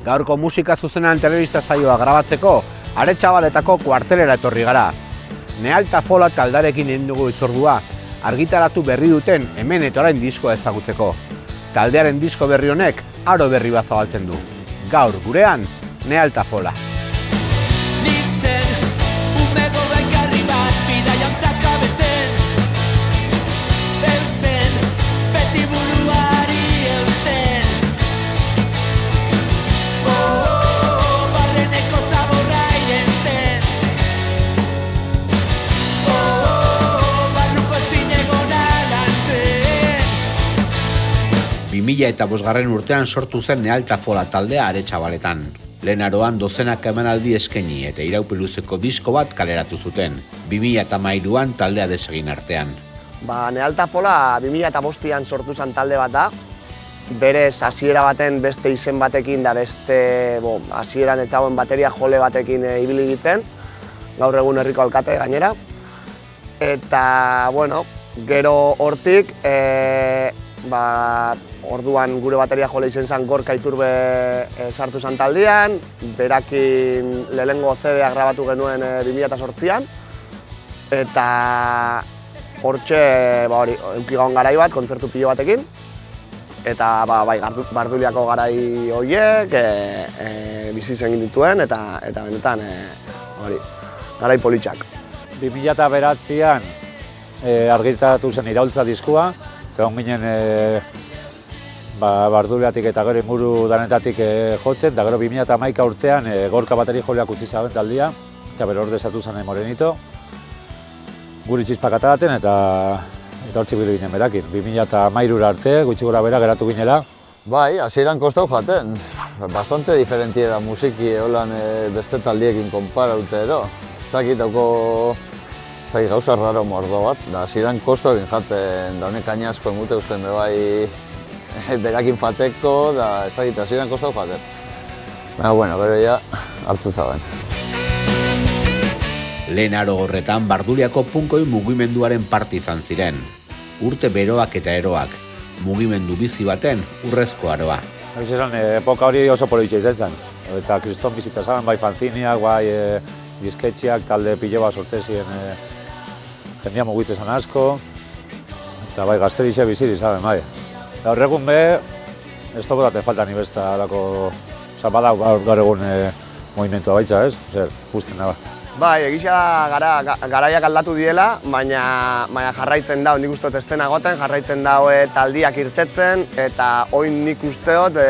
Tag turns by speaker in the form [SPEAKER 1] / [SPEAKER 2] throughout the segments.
[SPEAKER 1] Gaurko musika zuzenean telebista saioa grabatzeko Aretxabaletako kuartelera etorri gara. Nealta Fola taldarekin egin dugu hitzordua, argitaratu berri duten hemen eta orain diskoa ezagutzeko. Taldearen disko berri honek aro berri bat zabaltzen du. Gaur gurean, Nealta Fola. Eta bosgarren urtean sortu zen Nealta Fola taldea Aretxabaletan. Lehen aroan dozenak emanaldi eskaini eta iraupen luzeko disko bat kaleratu zuten. 2013an taldea desegin artean.
[SPEAKER 2] Nealta Fola 2005an sortu zen talde bat da. Berez hasiera baten beste izen batekin da beste hasieran ez zagoen bateria jole batekin ibili gitzen. Gaur egun herriko alkate gainera. Eta gero hortik orduan gure bateria jole izen zen Gorka Iturbe sartu zen taldean, berakin lehenengo CD-a grabatu genuen 2008an, eta hortxe eduki gaun garai bat, kontzertu pilo batekin, eta Barduliako garai horiek bizi egin dituen, eta benetan garai politxak.
[SPEAKER 3] 2009an argitaratu zen Iraultza diskoa, eta ginen Barduliatik eta gero inguru danetatik jotzen, eta gero 2011 urtean Gorka bateri joleak utzi zaben taldia, eta bero orde esatu zen Morenito, guri txizpak ataraten eta hortzik bilo ginen berakin. 2013 arte, gutxi gora bera geratu ginela.
[SPEAKER 4] Bai, hasieran kostau jaten. Bastante diferentie da musiki holan beste taldiekin konparaute ero. Ez dakit gauza raro mordo bat, da hasieran kostau egin jaten, da honek aina asko emute usten bebai berakin fateko, da ez dakit hasieran kostau jaten. Baina, gero ja hartu zaben.
[SPEAKER 1] Lehen aro horretan Barduliako punkoi mugimenduaren parte izan ziren. Urte beroak eta eroak, mugimendu bizi baten urrezko aroa.
[SPEAKER 3] Epoka hori oso politxe izan zen, eta kriston bizitza zaben, bai fanziniak, bai disketxiak, talde pilo bat sortzezien jendia mugitzen asko, eta bai gazterixe biziri zaben, bai. Gaur egun ez dugu daten falta ni besta alako, badau gaur egun movimentua baitza, ez? Guztien da.
[SPEAKER 2] Bai, egisa garaiak aldatu diela, baina jarraitzen dau, nik uste dut estena goten, jarraitzen dau taldiak irtetzen, eta oin nik uste dut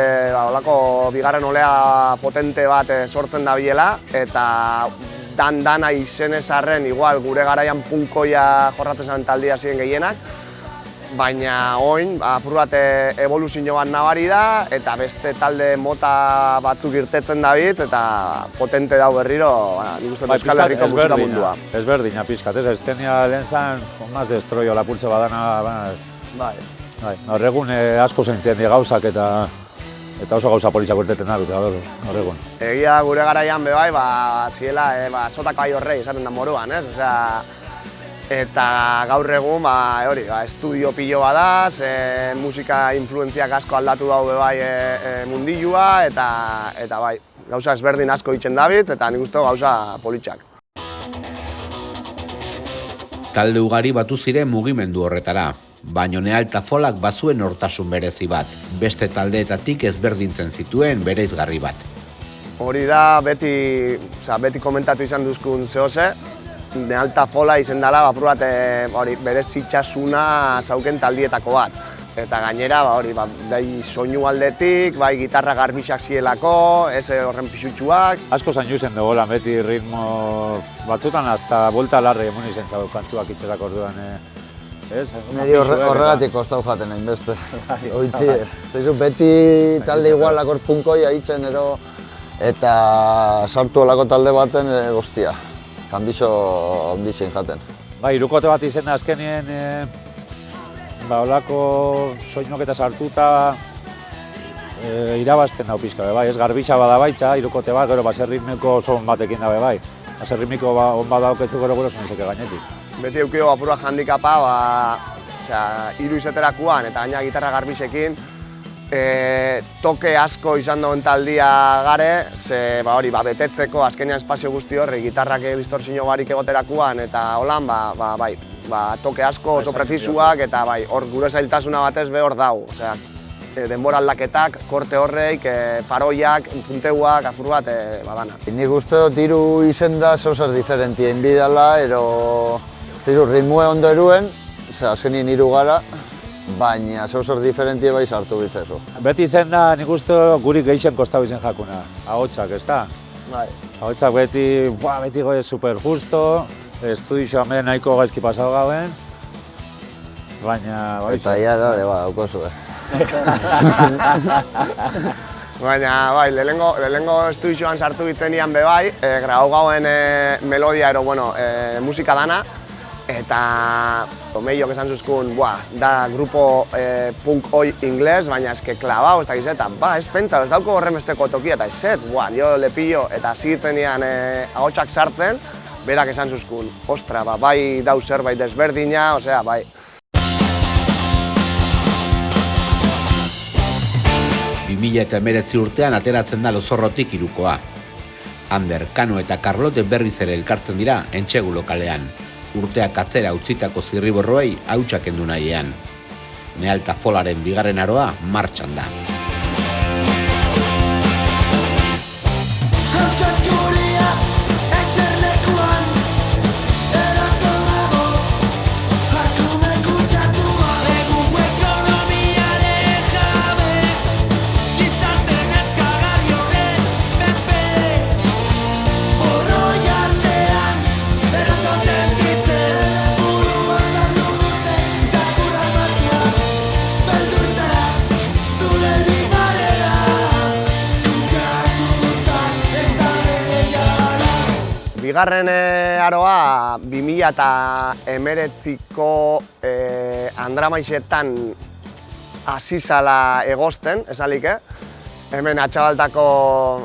[SPEAKER 2] olako bigarren olea potente bat sortzen da biela, eta dana izenez arren, igual gure garaian punkoia jorratzen zen taldia ziren gehienak, baina oin apur bat evoluzio bat nabari da, eta beste talde mota batzuk irtetzen dabiltz, eta potente dau berriro, nik uste Euskal Herriko musika mundua.
[SPEAKER 3] Ezberdina pixkat, ez estenia lehen zan, más destroio lapultze badana.
[SPEAKER 2] Bai.
[SPEAKER 3] Gaur egun asko zentzien di gauzak eta oso gauza politxak urteten da, gaur egun.
[SPEAKER 2] Egia gure garaian bebai, ziela sotako ahi horrei, esaten da moruan, ez? Eta gaur egun, estudio pilo badaz, musika influentziak asko aldatu dau bebai mundilua, eta bai, gauza ezberdin asko itzen dabitz, eta nik uste gauza politxak.
[SPEAKER 1] Talde ugari batu ziren mugimendu horretara, baina Nealta Folak bazuen hortasun berezi bat, beste taldeetatik ezberdintzen zituen bereizgarri bat.
[SPEAKER 2] Hori da, beti komentatu izan duzkun zehose, Nealta Fola izen dela apur bat berezitxasuna zauken taldietako bat. Eta gainera, bai soinu aldetik, bai gitarra garbixak zielako, ez horren pisutxuak.
[SPEAKER 3] Asko zain juzen dugu beti ritmo batzutan, hasta buelta larre emun izen zau kantuak itxerak orduan.
[SPEAKER 4] Neri horregatik kostau jaten hain beste. Beti talde igualak hor punkoia itzen ero, eta sartu olako talde baten goztia. Kambixo ondixen jaten.
[SPEAKER 3] Irukote bat izen azkenien olako soinok eta sartuta irabazten dau pixka, ez garbitxa bada baitza, irukote bat, gero baserritmiko son batekin dabe bai. Baserritmiko on bat dauketzu gero zonezeke gainetik.
[SPEAKER 2] Beti eukio apurua handikapa, hiru izeterakuan eta gaina gitarra garbixekin, toke asko izan duen taldia gare, ze betetzeko azkenean espazio guzti horri, gitarrak distortzio barik egoterakuan, eta holan, toke asko oso prezisuak, eta hor gure zailtasuna batez be hor dau. Osea, denbora aldaketak, korte horreik, paroiak, punteuak, apur bat, badana.
[SPEAKER 4] Nik uste dut hiru izen da zer diferentia inbidala, ero ritmue ondo eruen, azkenien hiru gara, baina zer diferentia bai sartu bitzezu.
[SPEAKER 3] Beti izen da, nik uste guri gehixen kostau izen jakuna, ahotsak, ez da?
[SPEAKER 2] Bai.
[SPEAKER 3] Ahotsak beti goe super justo, estudioa hemen nahiko gaizki pasau gauen, baina...
[SPEAKER 4] Eta ia da, daukozu,
[SPEAKER 2] Baina, lehenengo estudioan sartu bitzenean be bai, grabau gauen melodia ero, musika dana, eta meiok esan zuzkun, da grupo punk oi ingles, baina eske klabau, ez dakiz eta, ez pentsa, ez dauko horremesteko tokia, eta ez, jo lepillo, eta zitzenean ahotsak sartzen, berak esan zuzkun, ostra, bai dau zerbait desberdina, osea, bai.
[SPEAKER 1] Eta 2019 urtean ateratzen da Lozorrotik hirukoa. Ander, Kano eta Karlote berriz ere elkartzen dira Entsegu lokalean. Urteak atzera utzitako zirriborroei hautsak kendu nahiean. Nealta Folaren bigarren aroa martxan da.
[SPEAKER 2] Bigarren aroa 2019ko Andramaizetan hasi zala egozten, esalike. Hemen atxabaltako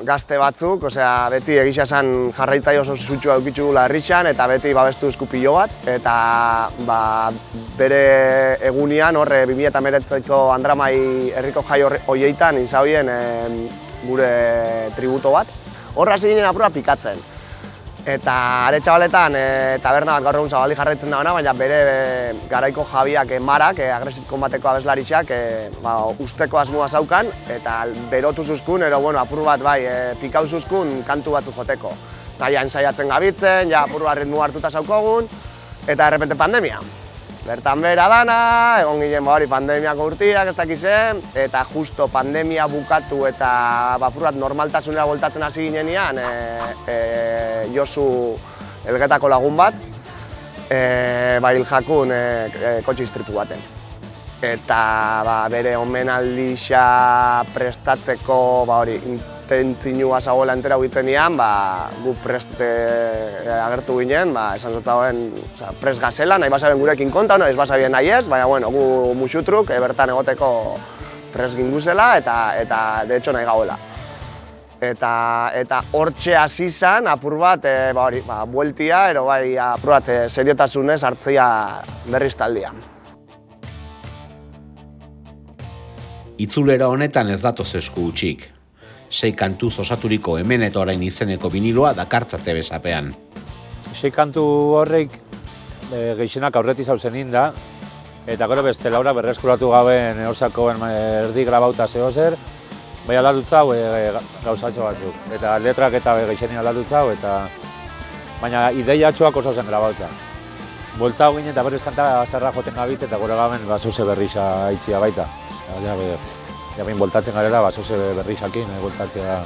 [SPEAKER 2] gazte batzuk, beti egisa esan jarraitzaile oso zutxua eukitxugula herritxan, eta beti babestu eskupillo bat, eta bere egunian, horre 2019ko Andramai herriko jai horietan izabien gure tributo bat. Horra hasi ginen apurra pikatzen. Eta are txabaletan taberna bat gaur egun zabaldi jarraitzen dagoena, baina bere garaiko jabiak Marak, Aggressive Combateko abeslaritxak, usteko asmoa zaukan, eta berotu zuzkun, apur bat pikau zuzkun kantu batzuk joteko. Eta ensaiatzen gabitzen, apur bat ritmu hartuta zaukogun, eta errepente pandemia. Bertan bera dana, egon ginen pandemiako urtiak ez dakizen, eta justo pandemia bukatu eta apur bat normaltasunera voltatzen hasi ginenean, Josu Elgetako lagun bat, hil jakun kotxe istripu baten. Eta bere omenaldixa prestatzeko intentzinua zagoela entera huitzenean, gu prest agertu ginen, esan zotzagoen prest gazela, nahi basaben gurekin konta, ez basabien nahi ez, baina gu musutruk bertan egoteko prest ginguzela eta de hecho nahi gauela. Eta hortxe hasi zan, apur bat, bueltia, ero apur bat seriotasunez hartzea berriz taldia.
[SPEAKER 1] Itzulera honetan ez datoz esku utxik. 6 kantuz osaturiko Hemen eta Orain izeneko biniloa dakartzate besapean.
[SPEAKER 3] 6 kantu horreik gehienak aurreti zauzen inda, eta gero beste laura berreskuratu gaben osakoen erdi grabauta zehozer, bai aldadutzau gauzatxo batzuk. Eta letrak eta gehienin aldadutzau, baina ideiatxoak oso zen grabauta. Bueltau ginen eta berriz kanta zerra joten gabitz eta gure gaben zuze berriza aitzia baita. Jamin voltatzen garela, zuze berrixakin voltatzea.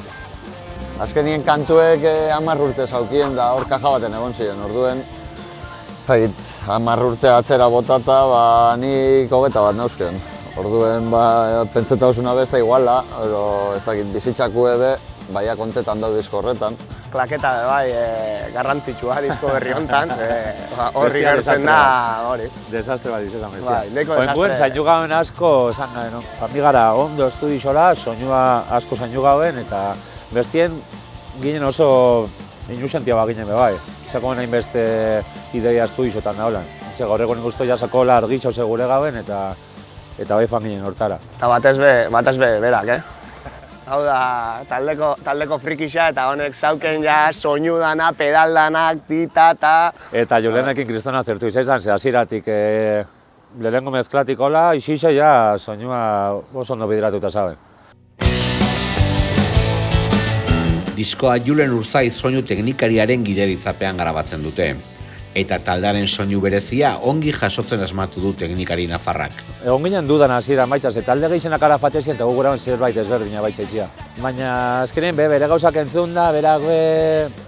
[SPEAKER 4] Azkenien kantuek 10 urte zaukien da hor kaja baten egon ziren, orduen 10 urte atzera botata, nik hogeta bat nauzken. Orduen pentseta osuna besta iguala, ez dakit bizitzaku ebe, baina kontetan dau disko horretan.
[SPEAKER 2] Klaketa garrantzitsua disko berri hontan, horri gertzen da, hori.
[SPEAKER 3] Desastre bat izan bestia.
[SPEAKER 2] Neko desastre.
[SPEAKER 3] Oen zainu gauen asko, famigara ondo estudixora, soinua asko zainu gauen, eta bestien ginen oso inusentia bat ginen bebai. Zakoen hain beste ideia estudixotan da holan. Gaur egon ikustu jasakola argitxo segure gauen, eta eta bai fan ginen hortara.
[SPEAKER 2] Eta batez be berak, Hau da, taldeko frikisa eta honek zauken ja soinu dana, pedal danak, tita.
[SPEAKER 3] Eta Julenekin kristona zertu izan, ze hasieratik lehenengo mezklatik hola, ixixe ja soinua oso ondo bideratuta zaben.
[SPEAKER 1] Diskoa Julen Urzaiz soinu teknikariaren gidaritzapean grabatzen dute. Eta taldearen soinu berezia ongi jasotzen asmatu du teknikari nafarrak.
[SPEAKER 3] Egon ginen dudan hasiera maitza, ze talde gehienak ara fatezien eta gugurauen zerbait ezberdina baitzaitxia. Baina azkenean bere gauzak entzun da, berak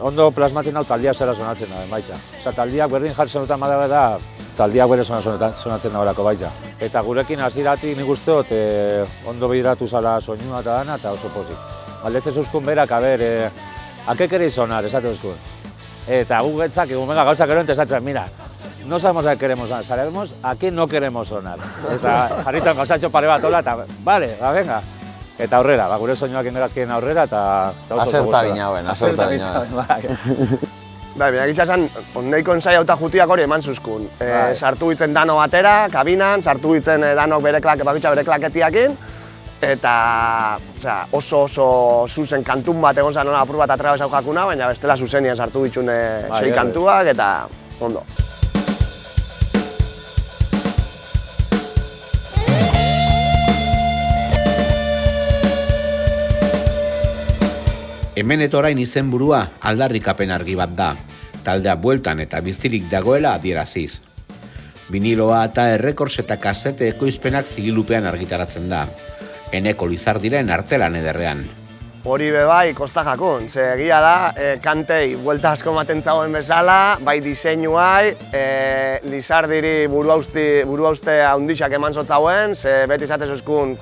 [SPEAKER 3] ondo plasmatzen hau taldiak zera sonatzen da maitza. Osa, taldiak berdin jarri sonotan badabe da, taldiak bere sonatzen da horako baitza. Eta gurekin hasieratik nik uste dut ondo bideratu zala soinua eta dana eta oso pozik. Galdetzen zuzkun berak, ¿a qué queréis sonar? Esate zuzkun. Eta gugetzak egun gauzak eroen esatzen, mira, no sabemos a qué queremos sonar, sabemos a qué no queremos sonar. Eta jarritzen gauzatxo pare bat hola, eta vale, venga. Eta aurrera, gure soinuak ingerazkien aurrera, eta oso
[SPEAKER 4] Aserta binauen, aserta binauen.
[SPEAKER 2] Bai, binak izan, ondeiko ensai hauta jutiak hori eman zuzkun. Sartu bitzen dano batera, kabinan, sartu bitzen danok bakitza bere klaketiakin, eta oso zuzen kantun bat egon zan apur bat atraba zau jakuna, baina bestela zuzenien sartu bitxune 6 kantuak eta ondo.
[SPEAKER 1] Hemen eta orain izenburua aldarrikapen argi bat da, taldea bueltan eta biztirik dagoela adieraziz. Biniloa eta errekors eta kasete ekoizpenak zigilupean argitaratzen da. Eneko Lizardiren artelan ederrean.
[SPEAKER 2] Hori bai, kosta jakun, ze egia da, kantei buelta asko ematen zagoen bezala, bai diseinuai, Lizardiri buruauste handixak eman zotzauen, ze beti izatez euskun,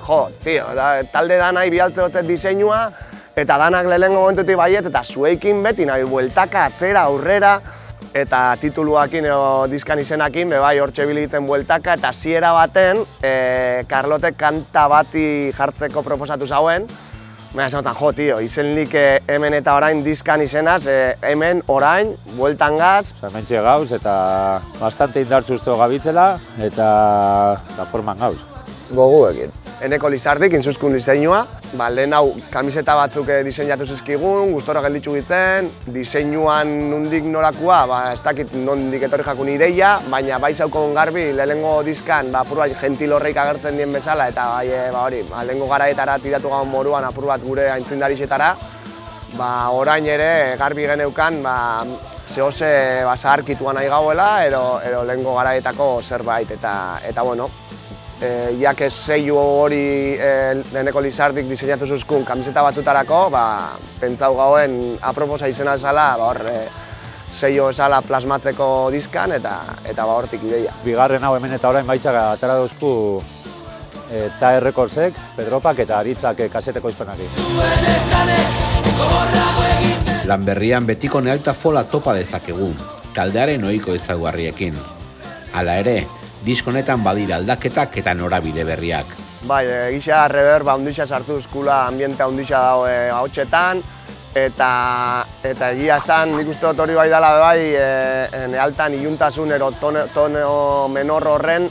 [SPEAKER 2] talde danai bialtze hotzet diseinua, eta danak lehenengo momentutik baiet, eta zueikin beti nahi bueltaka atzera, aurrera, eta tituluakin edo diskan izenakin, bai hortxe bilitzen bueltaka, eta hasiera baten, Karlotek kanta bati jartzeko proposatu zauen, baina esan izenlik hemen eta orain diskan izenaz, hemen orain, bueltan gaz.
[SPEAKER 3] Hementxe gauz eta bastante indartxuzto gabitzela eta forman gauz.
[SPEAKER 4] Goguekin.
[SPEAKER 2] Eneko Lizardik inzuzkun diseinua, lehen hau kamiseta batzuk diseinatu zizkigun, gustora gelditzu gitzen, diseinuan nondik norakua, ez dakit nondik etorri jakun ideia, baina bai zaukon garbi lehenengo diskan apur bat gentil horreik agertzen dien bezala, eta lehenengo garaetara tiratu gaun moruan apur bat gure aintzindarixetara, orain ere garbi geneukan zehose zaharkitua nahi gauela, edo lehenengo garaetako zerbait, eta bueno, jak ez zeiu hori Eneko Lizardik diseinatu zuzkun kamiseta batzutarako, pentsau gauen aproposa izena zala, zeiu esala plasmatzeko diskan eta hortik ideia.
[SPEAKER 3] Bigarren hau hemen eta orain baitzak atara duzku TAE Recordsek, Pedropak eta Aritzak kaseteko izpenakin.
[SPEAKER 1] Lanberrian betiko nealta fola topa dezakegu, taldearen ohiko ezaguarriekin. Hala ere, diskonetan badira aldaketak eta norabide berriak.
[SPEAKER 2] Bai, gisa reverb handixa sartu eskula, ambiente handixa dago ahotsetan, eta egia esan, nik uste dut hori bai dela bai, nealtan iluntasun ero tono menor horren,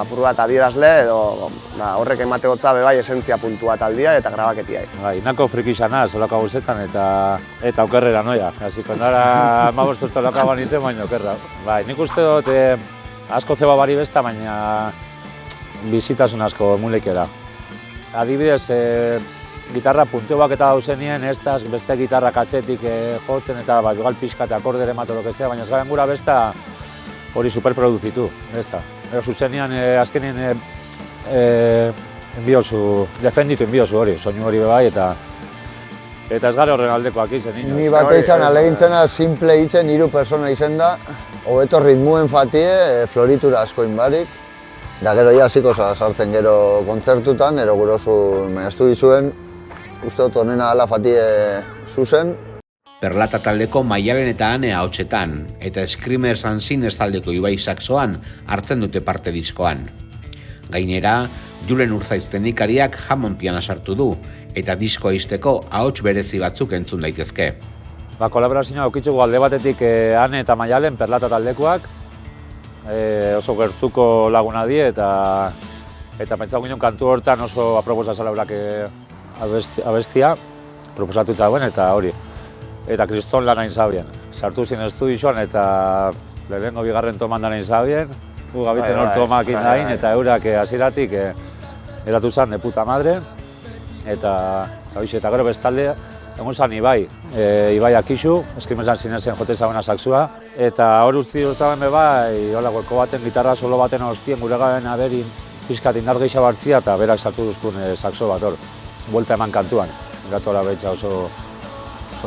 [SPEAKER 2] apur bat adierazle edo horrek emate gotza bai esentzia puntua taldia eta grabaketia.
[SPEAKER 3] Bai, nako frikisana, solako gauzetan eta okerrera noia. Hasiko nara 15 urte olako banitzen, baina okerra. Bai, nik uste dut asko zeba bari besta, baina bizitasun asko emuleikera. Adibidez, gitarra puntioak eta dauzenien, beste gitarrak atzetik jotzen eta igual pixka eta akordere emato lokesea, baina ez garen gura besta hori superproduzitu, besta. Ero zuzenian azkenien defenditu enbiozu hori, soinu hori bebai eta ez gara horren aldekoak izen.
[SPEAKER 4] Ni bate izan alegintzena simple hitzen 3 persona izen da, hobeto ritmuen fatie, floritura asko inbarik. Da gero ja hasiko sartzen gero kontzertutan, ero gurosu maiztu dizuen, uste dut honena ala fatie zuzen.
[SPEAKER 1] Perlata taldeko Maialen eta Ane ahotsetan, eta Screamers Unseen taldeko Ibai saxoan hartzen dute parte diskoan. Gainera, Julen Urzaiz teknikariak Hammond piana sartu du, eta diskoa izteko ahots berezi batzuk entzun daitezke.
[SPEAKER 3] Kolaborazioa aukitzugu alde batetik Ane eta Maialen Perlata taldekoak, oso gertuko laguna die eta pentsatu ginen kantu hortan oso aproposa zela eurak abestia, proposatu itzauen eta hori. Eta kriston lan hain zabien. Sartu zin estudioan eta lehenengo bigarren toman da nahin zabien, gu gabitzen hor tomakin dain eta eurak hasieratik eratu zen de puta madre. Eta gero bestalde, egon zen Ibai Akixu, eskrimezan zinezen jote zagoena saksua. Eta hor usti urtaben bebai, hueko baten, gitarra solo baten hostien gure gaben aberin pixkat indar gehiago hartzia eta berak sartu duzkun sakso bat hor. Buelta eman kantuan, gatu hori betxa oso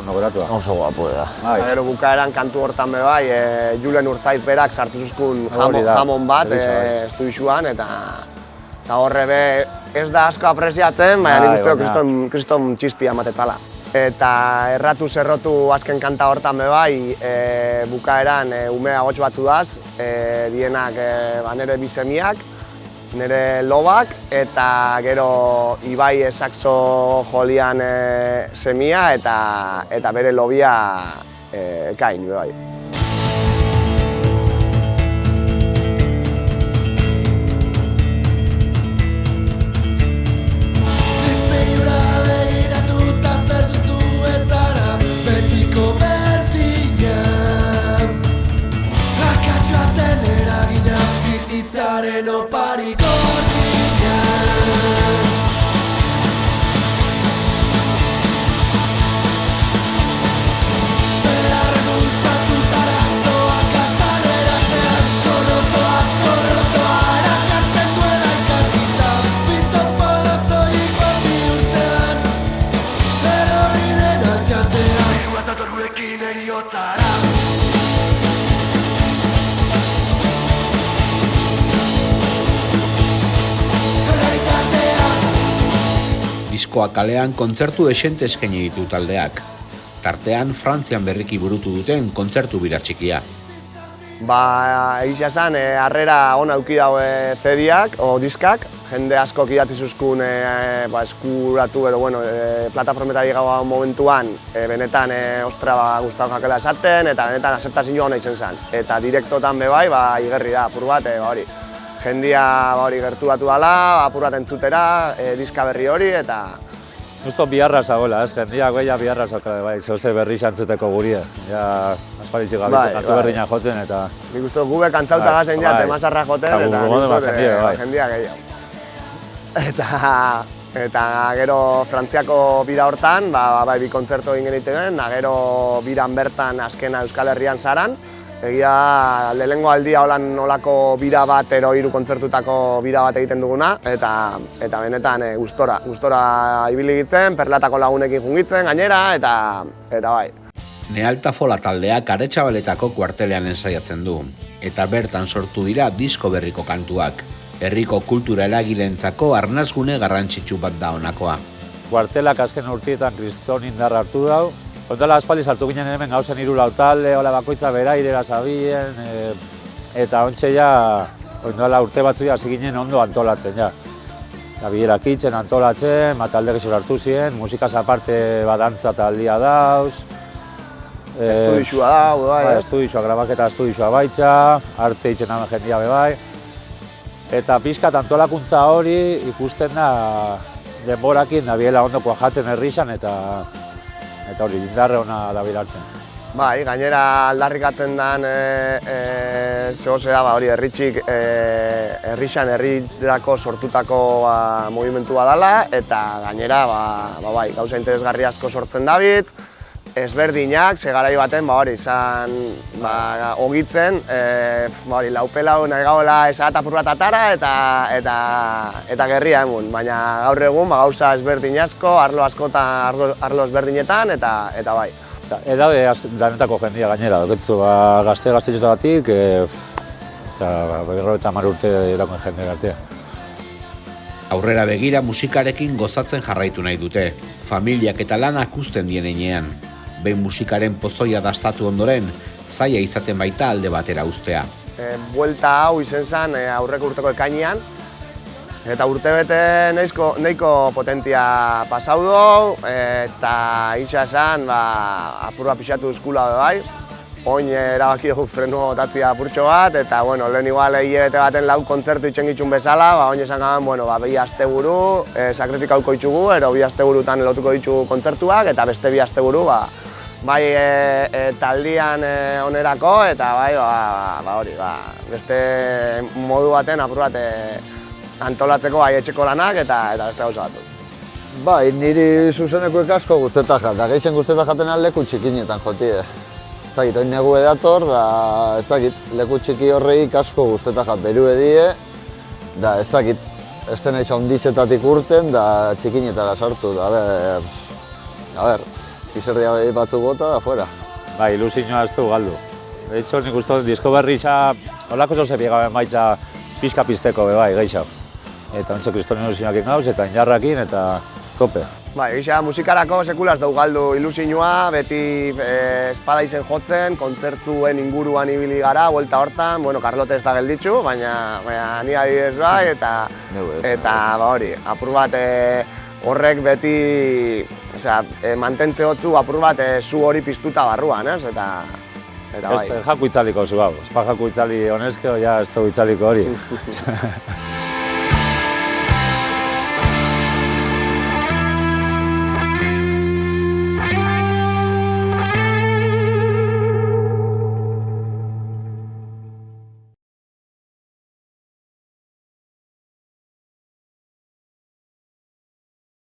[SPEAKER 3] nogeratua.
[SPEAKER 4] Oso guapo da.
[SPEAKER 2] Gero bukaeran kantu hortan bebai, Julen Urzaiz berak sartu zuzkun jamon bat estudioan eta horre be ez da asko apreziatzen, baina nik uste kriston txispia ematetzala. Eta erratu zerrotu azken kanta hortan bebai, bukaeran umea gotx batu daz, dienak nire bisemiak, nire lobak, eta gero Ibai saxo jolian semia eta bere lobia ekain bebai.
[SPEAKER 1] Diskoa kalean kontzertu esente eskaini ditu taldeak. Tartean Frantzian berriki burutu duten kontzertu bira txikia.
[SPEAKER 2] Egia esan, harrera ona eduki daue CD-ak o diskak, jende askok idatzi zuzkun eskuratu edo plataformetari gaua momentuan benetan ostra gustatu jakela esaten eta benetan aceptazio ona izen zen. Eta direktotan bebai, igerri da, apur bat, hori. Jendia gerturatu dela, apur bat entzutera, diska berri hori eta...
[SPEAKER 3] Justo biharra zagoela, jendia goia biharra zaukala, zehose berri xantzuteko guria. Aspalitxik gabitzen kantu berdina jotzen eta...
[SPEAKER 2] Nik uste gube kantzauta gazen ja, temazarra joten eta nik uste jendia gehiago. Eta gero Frantziako bira hortan, bi kontzertu egin genituen, gero biran bertan azkena Euskal Herrian zaran. Egia lehenengo aldia olako bira bat, hiru kontzertutako bira bat egiten duguna, eta benetan gustora ibili gitzen, Perlatako lagunekin jungitzen gainera, eta bai.
[SPEAKER 1] Nealtafola taldeak Aretxabaletako kuartelean ensaiatzen du, eta bertan sortu dira disko berriko kantuak. Herriko kultura eragilentzako arnasgune garrantzitsu bat da honakoa.
[SPEAKER 3] Kuartelak azken urtietan kriston indar hartu dau. Ondala aspaldi sartu ginen hemen gauzen 3 lau talde, bakoitza berairera zabien, eta ontxe ja, ondala urte batzu hasi ginen ondo antolatzen ja. Bilerak itzen antolatzen, talde gehiago hartu ziren, musikaz aparte dantza taldia dauz.
[SPEAKER 2] Estudioa dau, bai.
[SPEAKER 3] Estudioa, grabaketa estudioa baitza, arte itzen hamen jendia bebai. Eta pixkat antolakuntza hori ikusten da denborakin dabiela ondo kuajatzen herrixan eta hori, indarre hona da hartzen.
[SPEAKER 2] Bai, gainera aldarrikatzen den zehose da, hori herritxik herrixan herrirako sortutako movimentua dela eta gainera bai, gauza interesgarri asko sortzen dabit, ezberdinak, garai baten hori izan ogitzen, laupelau nahi gaula esat apur bat atara eta gerria emun, baina gaur egun gauza ezberdin asko, arlo ezberdinetan eta bai.
[SPEAKER 3] Edabe danetako jendia gainera, doketzu gazte-gaztetxotatik eta 50 urte erakoen jende gartea.
[SPEAKER 1] Aurrera begira musikarekin gozatzen jarraitu nahi dute, familiak eta lanak uzten dien heinean. Behin musikaren pozoia dastatu ondoren, zaila izaten baita alde batera uztea.
[SPEAKER 2] Buelta hau izen zen aurreko urteko ekainean, eta urtebete nahiko potentia pasau du, eta hitza esan apurra pixatu eskula bai. oin erabaki dugu frenua botatzea apurtxo bat, eta bueno, lehen igual hilabete baten lau kontzertu itxen gitxun bezala, oin esan gaben, bueno, bi asteburu sakrifikauko ditugu, ero bi asteburutan lotuko ditugu kontzertuak, eta beste bi asteburu, bai taldian onerako, eta bai, hori, beste modu baten apur bat antolatzeko bai etxeko lanak eta beste gauza batu.
[SPEAKER 4] Bai, niri zuzenekoek asko guztetan jat, da gehien guztetan jaten leku txikinetan jotie. Ez dakit, oin negu edator, da ez dakit, leku txiki horreik asko guztetan jat beru edie, da ez dakit, ez den eixa ondizetatik urten, da txikinetara sartu, da a ber, izerdia batzuk bota, da fuera.
[SPEAKER 3] Bai, ilusioa ez du galdu. De hecho, nik uste disko berri holako zoze biegaben baitza pixka pizteko bai, gehiago. Eta ontsa kristonen ilusioak gauz, eta injarrakin, eta tope.
[SPEAKER 2] Bai, gisa, musikarako sekulaz dugu galdu ilusioa, beti espada izen jotzen, kontzertuen inguruan ibili gara, buelta hortan, bueno, Carlote ez da gelditzu, baina ni adibidez bai, eta hori, apur bat horrek beti, mantentze hotzu apur bat zu hori piztuta barruan, ez? Eta bai.
[SPEAKER 3] Ez jaku itzaliko zu hau, ez jaku itzali honezkeo, ja ez dugu itzaliko hori.